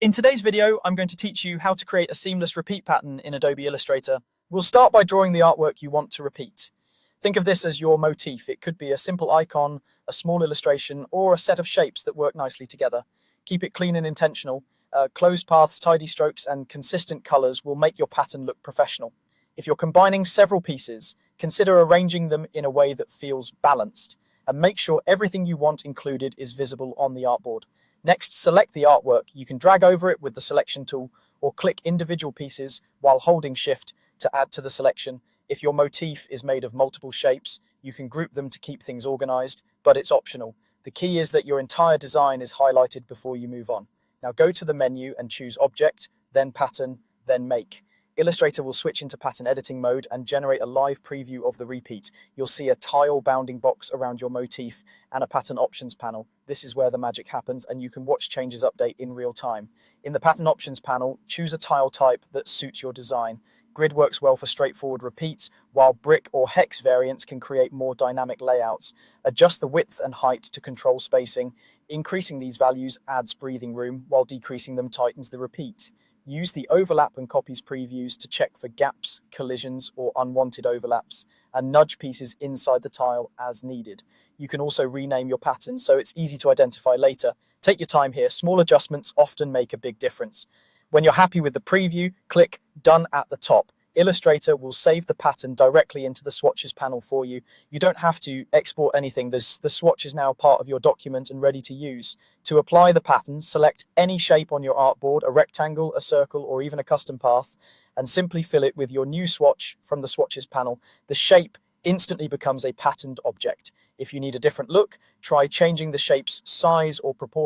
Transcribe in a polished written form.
In today's video, I'm going to teach you how to create a seamless repeat pattern in Adobe Illustrator. We'll start by drawing the artwork you want to repeat. Think of this as your motif. It could be a simple icon, a small illustration, or a set of shapes that work nicely together. Keep it clean and intentional. Closed paths, tidy strokes, and consistent colors will make your pattern look professional. If you're combining several pieces, consider arranging them in a way that feels balanced, and make sure everything you want included is visible on the artboard. Next, select the artwork. You can drag over it with the selection tool or click individual pieces while holding Shift to add to the selection. If your motif is made of multiple shapes, you can group them to keep things organized, but it's optional. The key is that your entire design is highlighted before you move on. Now go to the menu and choose Object, then Pattern, then Make. Illustrator will switch into pattern editing mode and generate a live preview of the repeat. You'll see a tile bounding box around your motif and a pattern options panel. This is where the magic happens, and you can watch changes update in real time. In the pattern options panel, choose a tile type that suits your design. Grid works well for straightforward repeats, while brick or hex variants can create more dynamic layouts. Adjust the width and height to control spacing. Increasing these values adds breathing room, while decreasing them tightens the repeat. Use the overlap and copies previews to check for gaps, collisions, or unwanted overlaps, and nudge pieces inside the tile as needed. You can also rename your pattern so it's easy to identify later. Take your time here. Small adjustments often make a big difference. When you're happy with the preview, click Done at the top. Illustrator will save the pattern directly into the swatches panel for you. You don't have to export anything. The swatch is now part of your document and ready to use. To apply the pattern, select any shape on your artboard, a rectangle, a circle, or even a custom path, and simply fill it with your new swatch from the swatches panel. The shape instantly becomes a patterned object. If you need a different look, try changing the shape's size or proportion